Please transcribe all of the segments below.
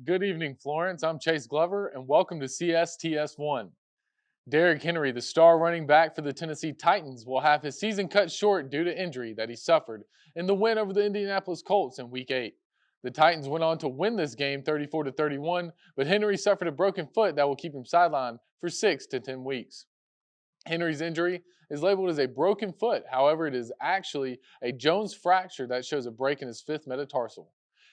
Good evening, Florence. I'm Chase Glover, and welcome to CSTS1. Derrick Henry, the star running back for the Tennessee Titans, will have his season cut short due to injury that he suffered in the win over the Indianapolis Colts in Week 8. The Titans went on to win this game 34-31, but Henry suffered a broken foot that will keep him sidelined for 6 to 10 weeks. Henry's injury is labeled as a broken foot. However, it is actually a Jones fracture that shows a break in his fifth metatarsal.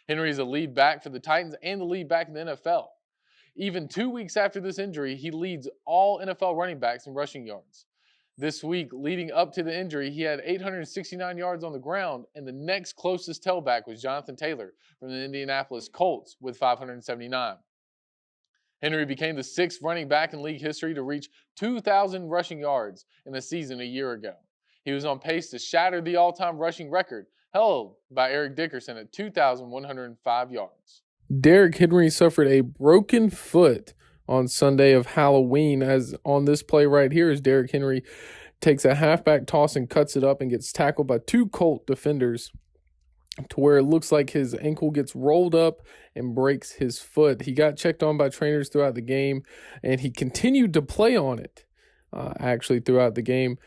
Henry is a lead back for the Titans and the lead back in the NFL. Even 2 weeks after this injury, he leads all NFL running backs in rushing yards. This week, leading up to the injury, he had 869 yards on the ground, and the next closest tailback was Jonathan Taylor from the Indianapolis Colts with 579. Henry became the sixth running back in league history to reach 2,000 rushing yards in a season a year ago. He was on pace to shatter the all-time rushing record held by Eric Dickerson at 2,105 yards. Derrick Henry suffered a broken foot on Sunday of Halloween, as on this play right here, as Derrick Henry takes a halfback toss and cuts it up and gets tackled by two Colt defenders to where it looks like his ankle gets rolled up and breaks his foot. He got checked on by trainers throughout the game, and he continued to play on it actually throughout the game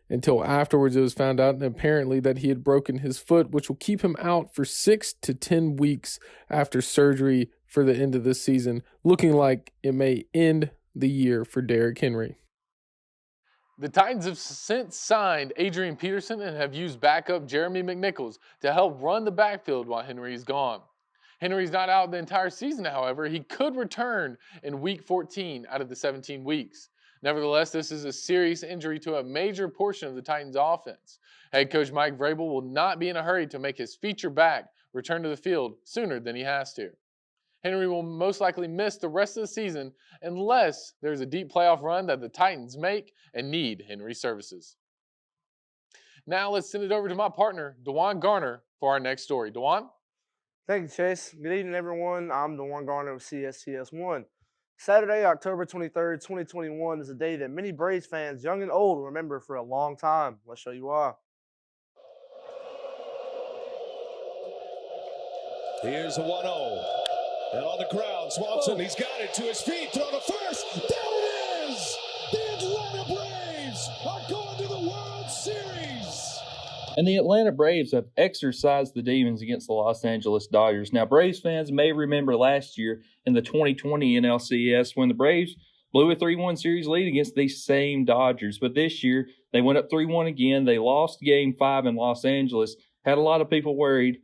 until afterwards it was found out, and apparently that he had broken his foot, which will keep him out for 6 to 10 weeks after surgery for the end of this season, looking like it may end the year for Derrick Henry. The Titans have since signed Adrian Peterson and have used backup Jeremy McNichols to help run the backfield while Henry is gone. Henry's not out the entire season, however. He could return in Week 14 out of the 17 weeks. Nevertheless, this is a serious injury to a major portion of the Titans' offense. Head coach Mike Vrabel will not be in a hurry to make his feature back return to the field sooner than he has to. Henry will most likely miss the rest of the season unless there's a deep playoff run that the Titans make and need Henry's services. Now let's send it over to my partner, DeJuan Garner, for our next story. DeJuan? Thank you, Chase. Good evening, everyone. I'm DeJuan Garner of CSTS1. Saturday, October 23rd, 2021 is a day that many Braves fans, young and old, will remember for a long time. Let's show you why. Here's a 1-0. And on the ground, Swanson, he's got it to his feet, throw to first. There it is! The Atlanta Braves are going to the World Series! And the Atlanta Braves have exorcised the demons against the Los Angeles Dodgers. Now, Braves fans may remember last year in the 2020 NLCS when the Braves blew a 3-1 series lead against these same Dodgers. But this year, they went up 3-1 again. They lost Game 5 in Los Angeles. Had a lot of people worried.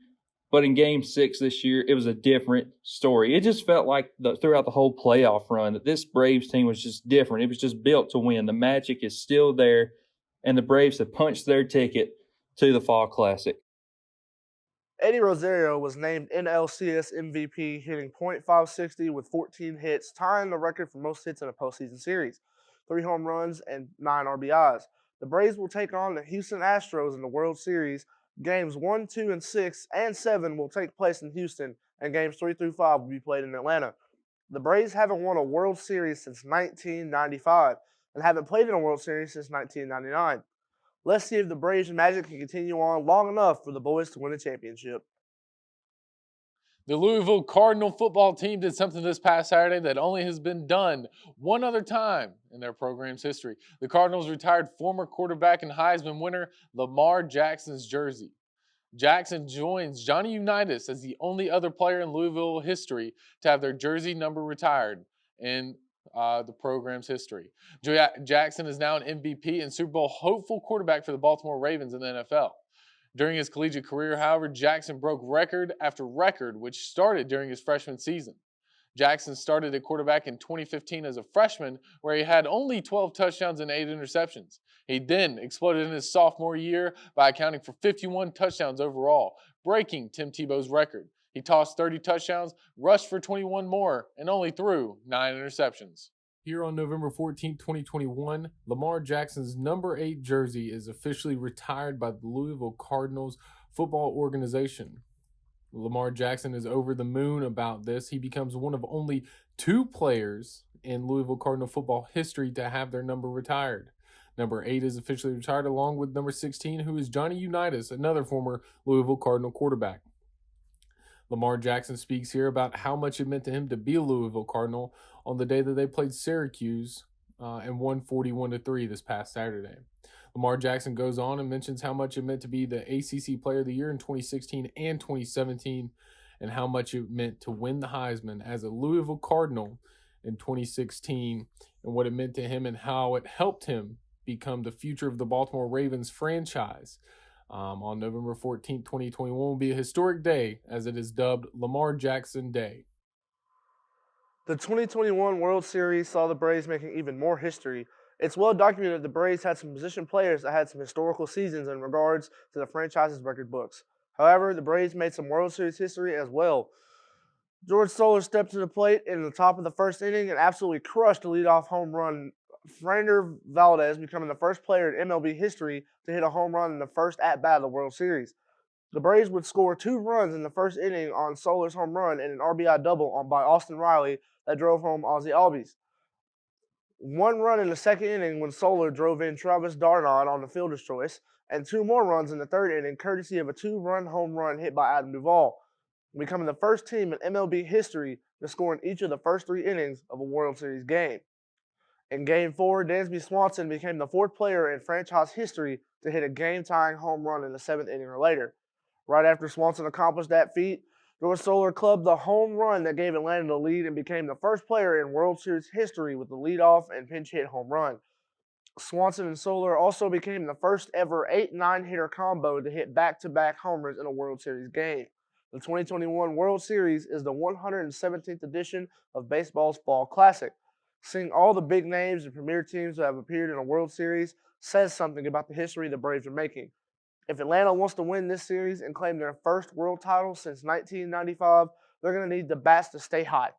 But in Game 6 this year, it was a different story. It just felt like throughout the whole playoff run that this Braves team was just different. It was just built to win. The magic is still there, and the Braves have punched their ticket to the Fall Classic. Eddie Rosario was named NLCS MVP, hitting .560 with 14 hits, tying the record for most hits in a postseason series, 3 home runs and 9 RBIs. The Braves will take on the Houston Astros in the World Series. Games 1, 2, and 6 and 7 will take place in Houston, and games 3 through 5 will be played in Atlanta. The Braves haven't won a World Series since 1995 and haven't played in a World Series since 1999. Let's see if the Braves magic can continue on long enough for the boys to win a championship. The Louisville Cardinal football team did something this past Saturday that only has been done one other time in their program's history. The Cardinals retired former quarterback and Heisman winner Lamar Jackson's jersey. Jackson joins Johnny Unitas as the only other player in Louisville history to have their jersey number retired in the program's history. Jackson is now an MVP and Super Bowl hopeful quarterback for the Baltimore Ravens in the NFL. During his collegiate career, however, Jackson broke record after record, which started during his freshman season. Jackson started at quarterback in 2015 as a freshman, where he had only 12 touchdowns and 8 interceptions. He then exploded in his sophomore year by accounting for 51 touchdowns overall, breaking Tim Tebow's record. He tossed 30 touchdowns, rushed for 21 more, and only threw 9 interceptions. Here on November 14, 2021, Lamar Jackson's number 8 jersey is officially retired by the Louisville Cardinals football organization. Lamar Jackson is over the moon about this. He becomes one of only 2 players in Louisville Cardinal football history to have their number retired. Number 8 is officially retired along with number 16, who is Johnny Unitas, another former Louisville Cardinal quarterback. Lamar Jackson speaks here about how much it meant to him to be a Louisville Cardinal on the day that they played Syracuse and won 41-3 this past Saturday. Lamar Jackson goes on and mentions how much it meant to be the ACC Player of the Year in 2016 and 2017, and how much it meant to win the Heisman as a Louisville Cardinal in 2016, and what it meant to him and how it helped him become the future of the Baltimore Ravens franchise. On November 14th, 2021 will be a historic day as it is dubbed Lamar Jackson Day. The 2021 World Series saw the Braves making even more history. It's well documented that the Braves had some position players that had some historical seasons in regards to the franchise's record books. However, the Braves made some World Series history as well. George Soler stepped to the plate in the top of the first inning and absolutely crushed a leadoff home run. Fernando Valdez becoming the first player in MLB history to hit a home run in the first at-bat of the World Series. The Braves would score 2 runs in the first inning on Soler's home run and an RBI double by Austin Riley that drove home Ozzie Albies. 1 run in the second inning when Soler drove in Travis Darnod on the fielder's choice, and 2 more runs in the third inning courtesy of a 2-run home run hit by Adam Duvall, becoming the first team in MLB history to score in each of the first 3 innings of a World Series game. In Game 4, Dansby Swanson became the 4th player in franchise history to hit a game-tying home run in the 7th inning or later. Right after Swanson accomplished that feat, George Soler clubbed the home run that gave Atlanta the lead and became the first player in World Series history with the leadoff and pinch hit home run. Swanson and Soler also became the first ever 8-9 hitter combo to hit back-to-back homers in a World Series game. The 2021 World Series is the 117th edition of baseball's Fall Classic. Seeing all the big names and premier teams that have appeared in a World Series says something about the history the Braves are making. If Atlanta wants to win this series and claim their first world title since 1995, they're going to need the bats to stay hot.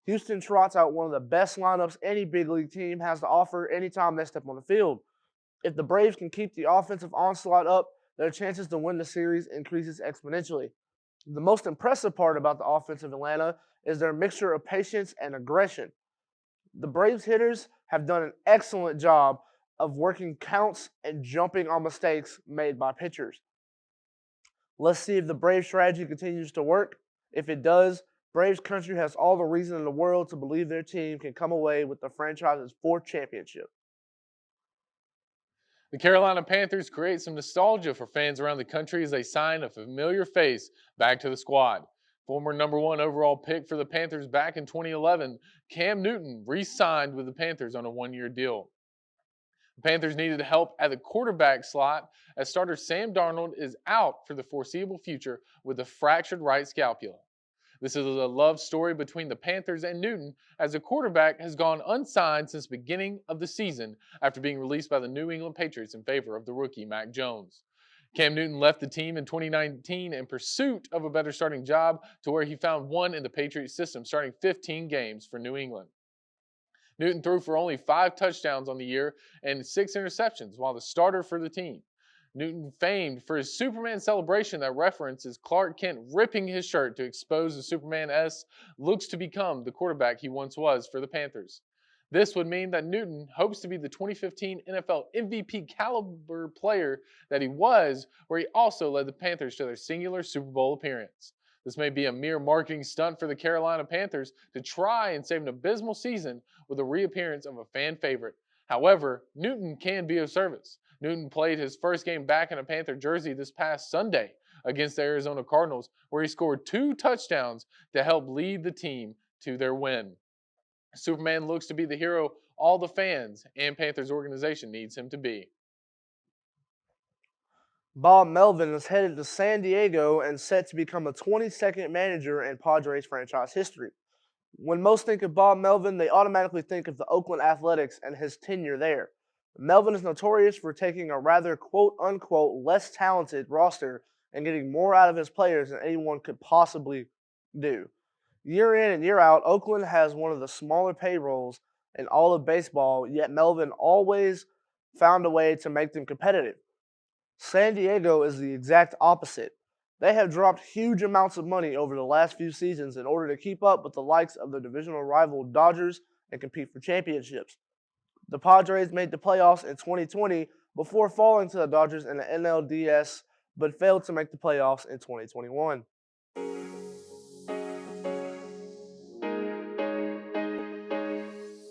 Houston trots out one of the best lineups any big league team has to offer anytime they step on the field. If the Braves can keep the offensive onslaught up, their chances to win the series increases exponentially. The most impressive part about the offense of Atlanta is their mixture of patience and aggression. The Braves hitters have done an excellent job of working counts and jumping on mistakes made by pitchers. Let's see if the Braves strategy continues to work. If it does, Braves country has all the reason in the world to believe their team can come away with the franchise's 4th championship. The Carolina Panthers create some nostalgia for fans around the country as they sign a familiar face back to the squad. Former number 1 overall pick for the Panthers back in 2011, Cam Newton re-signed with the Panthers on a 1-year deal. The Panthers needed help at the quarterback slot as starter Sam Darnold is out for the foreseeable future with a fractured right scapula. This is a love story between the Panthers and Newton, as the quarterback has gone unsigned since the beginning of the season after being released by the New England Patriots in favor of the rookie Mac Jones. Cam Newton left the team in 2019 in pursuit of a better starting job, to where he found one in the Patriots system, starting 15 games for New England. Newton threw for only 5 touchdowns on the year and 6 interceptions while the starter for the team. Newton, famed for his Superman celebration that references Clark Kent ripping his shirt to expose the Superman S, looks to become the quarterback he once was for the Panthers. This would mean that Newton hopes to be the 2015 NFL MVP caliber player that he was, where he also led the Panthers to their singular Super Bowl appearance. This may be a mere marketing stunt for the Carolina Panthers to try and save an abysmal season with a reappearance of a fan favorite. However, Newton can be of service. Newton played his first game back in a Panther jersey this past Sunday against the Arizona Cardinals, where he scored 2 touchdowns to help lead the team to their win. Superman looks to be the hero all the fans and Panthers organization needs him to be. Bob Melvin is headed to San Diego and set to become the 22nd manager in Padres franchise history. When most think of Bob Melvin, they automatically think of the Oakland Athletics and his tenure there. Melvin is notorious for taking a rather quote-unquote less talented roster and getting more out of his players than anyone could possibly do. Year in and year out, Oakland has one of the smaller payrolls in all of baseball, yet Melvin always found a way to make them competitive. San Diego is the exact opposite. They have dropped huge amounts of money over the last few seasons in order to keep up with the likes of the divisional rival Dodgers and compete for championships. The Padres made the playoffs in 2020 before falling to the Dodgers in the NLDS, but failed to make the playoffs in 2021.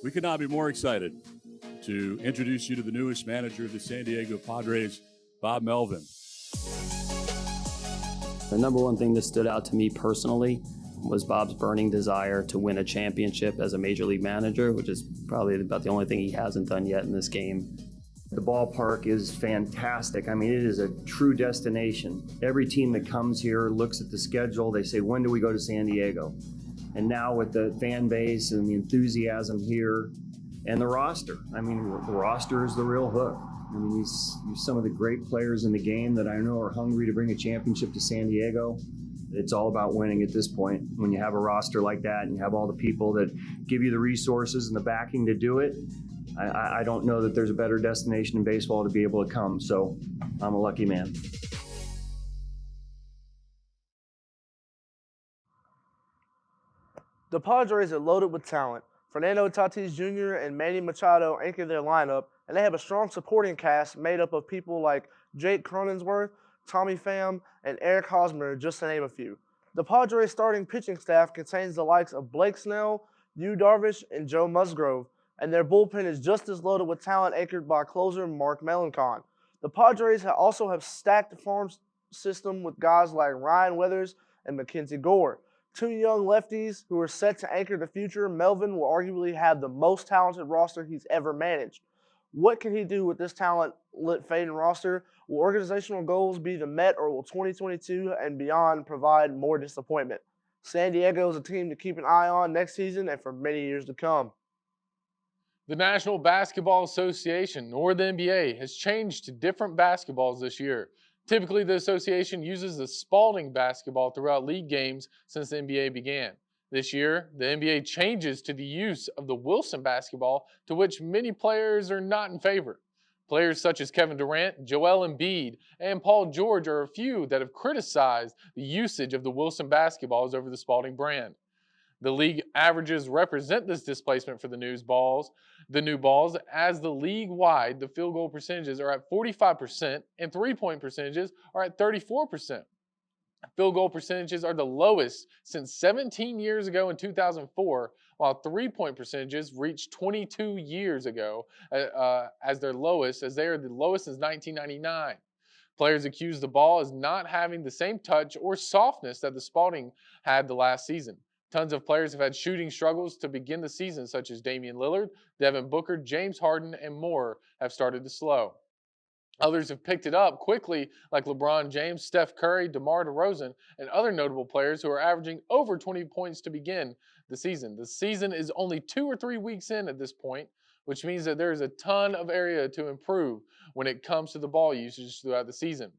We could not be more excited to introduce you to the newest manager of the San Diego Padres, Bob Melvin. The number one thing that stood out to me personally was Bob's burning desire to win a championship as a major league manager, which is probably about the only thing he hasn't done yet in this game. The ballpark is fantastic. I mean, it is a true destination. Every team that comes here looks at the schedule. They say, when do we go to San Diego? And now with the fan base and the enthusiasm here and the roster, I mean, the roster is the real hook. I mean, these some of the great players in the game that I know are hungry to bring a championship to San Diego. It's all about winning at this point. When you have a roster like that and you have all the people that give you the resources and the backing to do it, I don't know that there's a better destination in baseball to be able to come. So I'm a lucky man. The Padres are loaded with talent. Fernando Tatis Jr. and Manny Machado anchor their lineup, and they have a strong supporting cast made up of people like Jake Cronenworth, Tommy Pham, and Eric Hosmer, just to name a few. The Padres' starting pitching staff contains the likes of Blake Snell, Yu Darvish, and Joe Musgrove, and their bullpen is just as loaded with talent anchored by closer Mark Melancon. The Padres also have stacked farm system with guys like Ryan Weathers and Mackenzie Gore. Two young lefties who are set to anchor the future. Melvin will arguably have the most talented roster he's ever managed. What can he do with this talent-lit fading roster? Will organizational goals be the met, or will 2022 and beyond provide more disappointment? San Diego is a team to keep an eye on next season and for many years to come. The National Basketball Association, or the NBA, has changed to different basketballs this year. Typically, the association uses the Spalding basketball throughout league games since the NBA began. This year, the NBA changes to the use of the Wilson basketball, to which many players are not in favor. Players such as Kevin Durant, Joel Embiid, and Paul George are a few that have criticized the usage of the Wilson basketballs over the Spalding brand. The league averages represent this displacement for the new balls, as the league-wide, the field goal percentages are at 45% and three-point percentages are at 34%. Field goal percentages are the lowest since 17 years ago in 2004, while three-point percentages reached 22 years ago as their lowest, as they are the lowest since 1999. Players accuse the ball as not having the same touch or softness that the Spalding had the last season. Tons of players have had shooting struggles to begin the season, such as Damian Lillard, Devin Booker, James Harden, and more have started to slow. Others have picked it up quickly, like LeBron James, Steph Curry, DeMar DeRozan, and other notable players who are averaging over 20 points to begin the season. The season is only 2 or 3 weeks in at this point, which means that there is a ton of area to improve when it comes to the ball usage throughout the season.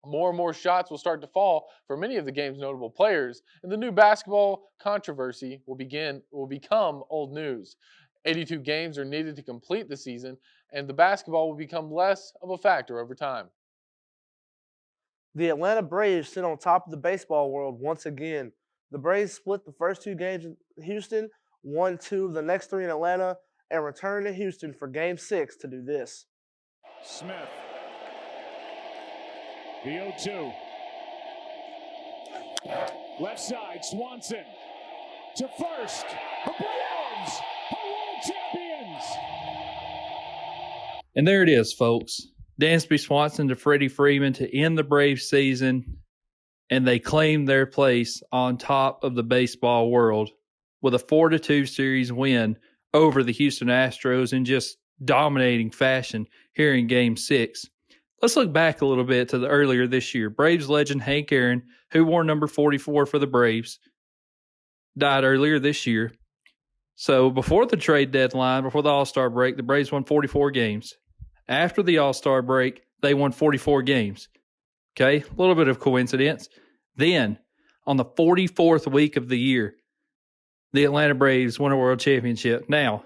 More and more shots will start to fall for many of the game's notable players, and the new basketball controversy will become old news. 82 games are needed to complete the season, and the basketball will become less of a factor over time. The Atlanta Braves sit on top of the baseball world once again. The Braves split the first 2 games in Houston, won 2 of the next 3 in Atlanta, and returned to Houston for Game 6 to do this. Smith. The 0-2. Left side, Swanson. To first. The Braves are world champions. And there it is, folks. Dansby Swanson to Freddie Freeman to end the Braves season, and they claim their place on top of the baseball world with a 4-2 series win over the Houston Astros in just dominating fashion here in Game 6. Let's look back a little bit to the earlier this year. Braves legend Hank Aaron, who wore number 44 for the Braves, died earlier this year. So before the trade deadline, before the All-Star break, the Braves won 44 games. After the All-Star break, they won 44 games. Okay, a little bit of coincidence. Then, on the 44th week of the year, the Atlanta Braves won a world championship. Now,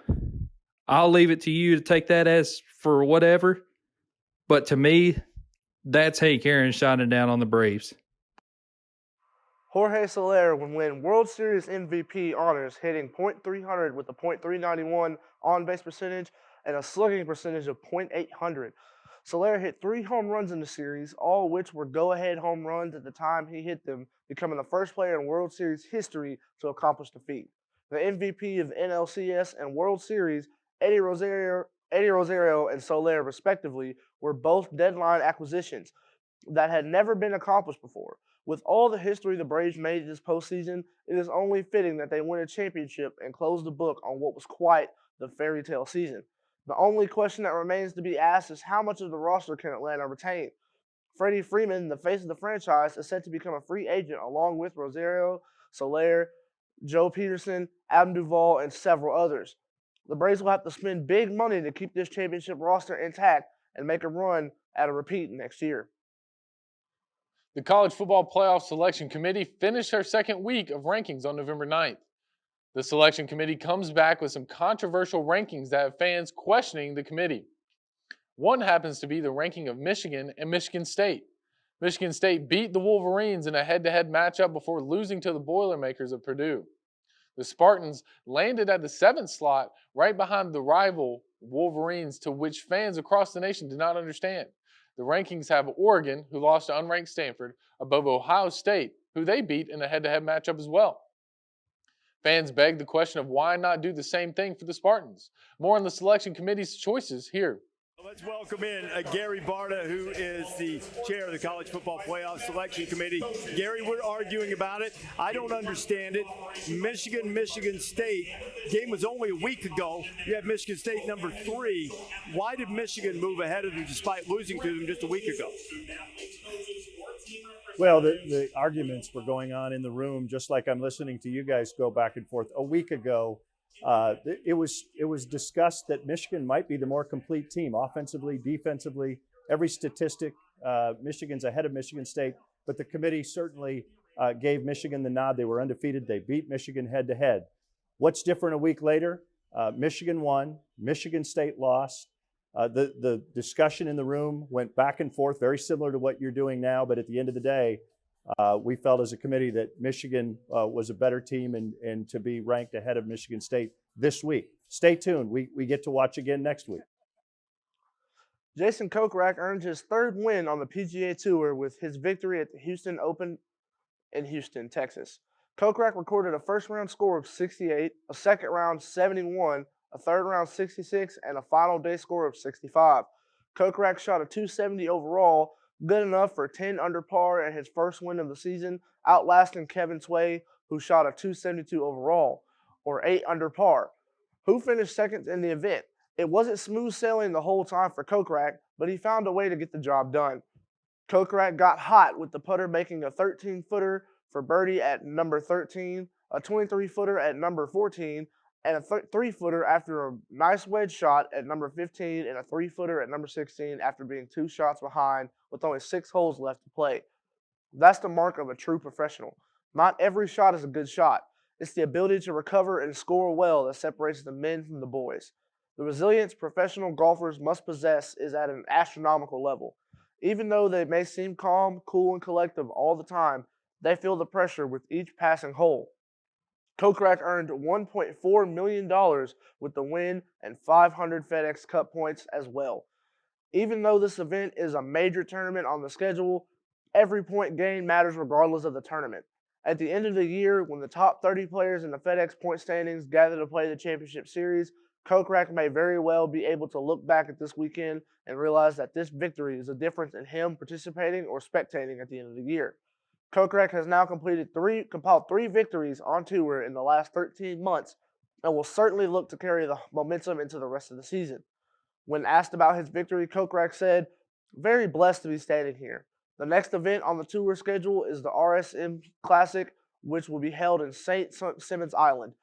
I'll leave it to you to take that as for whatever. But to me, that's Hank Aaron shining down on the Braves. Jorge Soler will win World Series MVP honors, hitting .300 with a .391 on-base percentage and a slugging percentage of .800. Soler hit 3 home runs in the series, all of which were go-ahead home runs at the time he hit them, becoming the first player in World Series history to accomplish the feat. The MVP of NLCS and World Series, Eddie Rosario and Soler, respectively, were both deadline acquisitions that had never been accomplished before. With all the history the Braves made this postseason, it is only fitting that they win a championship and close the book on what was quite the fairy tale season. The only question that remains to be asked is how much of the roster can Atlanta retain? Freddie Freeman, the face of the franchise, is set to become a free agent along with Rosario, Soler, Joe Peterson, Adam Duvall, and several others. The Braves will have to spend big money to keep this championship roster intact and make a run at a repeat next year. The College Football Playoff Selection Committee finished their second week of rankings on November 9th. The selection committee comes back with some controversial rankings that have fans questioning the committee. One happens to be the ranking of Michigan and Michigan State. Michigan State beat the Wolverines in a head-to-head matchup before losing to the Boilermakers of Purdue. The Spartans landed at the 7th slot right behind the rival Wolverines, to which fans across the nation did not understand. The rankings have Oregon, who lost to unranked Stanford, above Ohio State, who they beat in a head-to-head matchup as well. Fans beg the question of why not do the same thing for the Spartans. More on the selection committee's choices here. Let's welcome in Gary Barta, who is the chair of the College Football Playoff Selection Committee. Gary, we're arguing about it. I don't understand it. Michigan State, game was only a week ago. You have Michigan State number 3. Why did Michigan move ahead of them despite losing to them just a week ago? Well, the arguments were going on in the room, just like I'm listening to you guys go back and forth. A week ago, it was discussed that Michigan might be the more complete team, offensively, defensively, every statistic. Michigan's ahead of Michigan State, but the committee certainly gave Michigan the nod. They were undefeated. They beat Michigan head to head. What's different a week later? Michigan won. Michigan State lost. The discussion in the room went back and forth, very similar to what you're doing now. But at the end of the day, we felt as a committee that Michigan was a better team and to be ranked ahead of Michigan State this week. Stay tuned. We get to watch again next week. Jason Kokrak earned his 3rd win on the PGA Tour with his victory at the Houston Open in Houston, Texas. Kokrak recorded a first-round score of 68, a second-round 71, a third-round 66, and a final day score of 65. Kokrak shot a 270 overall, good enough for 10 under par and his first win of the season, outlasting Kevin Sway, who shot a 272 overall, or 8 under par, who finished second in the event. It wasn't smooth sailing the whole time for Kokrak, but he found a way to get the job done. Kokrak got hot with the putter making a 13-footer for birdie at number 13, a 23-footer at number 14, and a 3-footer after a nice wedge shot at number 15 and a 3-footer at number 16 after being 2 shots behind with only 6 holes left to play. That's the mark of a true professional. Not every shot is a good shot. It's the ability to recover and score well that separates the men from the boys. The resilience professional golfers must possess is at an astronomical level. Even though they may seem calm, cool, and collective all the time, they feel the pressure with each passing hole. Kokrak earned $1.4 million with the win and 500 FedEx Cup points as well. Even though this event is a major tournament on the schedule, every point gained matters regardless of the tournament. At the end of the year, when the top 30 players in the FedEx point standings gather to play the championship series, Kokrak may very well be able to look back at this weekend and realize that this victory is a difference in him participating or spectating at the end of the year. Kokrak has now compiled 3 victories on tour in the last 13 months and will certainly look to carry the momentum into the rest of the season. When asked about his victory, Kokrak said, "Very blessed to be standing here. The next event on the tour schedule is the RSM Classic, which will be held in St. Simons Island,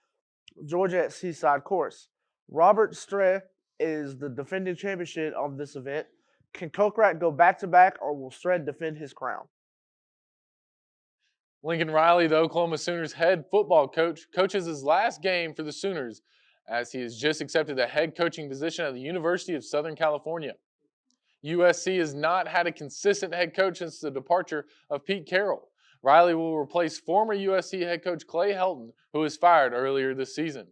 Georgia at Seaside Course. Robert Streh is the defending champion of this event. Can Kokrak go back-to-back, or will Streh defend his crown?" Lincoln Riley, the Oklahoma Sooners head football coach, coaches his last game for the Sooners as he has just accepted a head coaching position at the University of Southern California. USC has not had a consistent head coach since the departure of Pete Carroll. Riley will replace former USC head coach Clay Helton, who was fired earlier this season.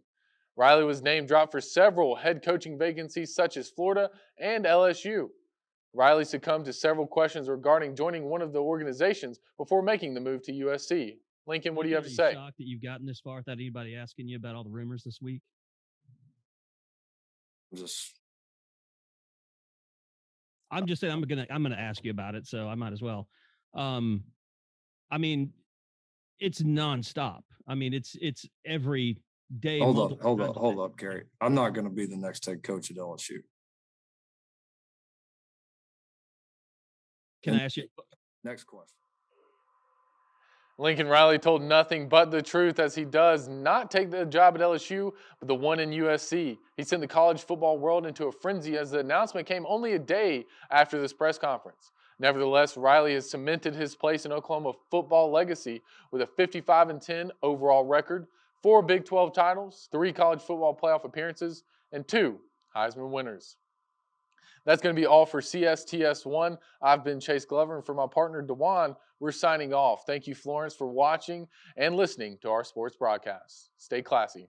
Riley was name dropped for several head coaching vacancies such as Florida and LSU. Riley succumbed to several questions regarding joining one of the organizations before making the move to USC. Lincoln, what do you have to say? Shocked that you've gotten this far without anybody asking you about all the rumors this week? I'm just saying I'm gonna ask you about it, so I might as well. I mean, it's nonstop. I mean, it's every day. Hold up, Gary. I'm not going to be the next head coach at LSU. Can I ask you? Next question. Lincoln Riley told nothing but the truth, as he does not take the job at LSU, but the one in USC. He sent the college football world into a frenzy as the announcement came only a day after this press conference. Nevertheless, Riley has cemented his place in Oklahoma football legacy with a 55-10 overall record, 4 Big 12 titles, 3 college football playoff appearances, and 2 Heisman winners. That's going to be all for CSTS1. I've been Chase Glover, and for my partner, DeJuan, we're signing off. Thank you, Florence, for watching and listening to our sports broadcast. Stay classy.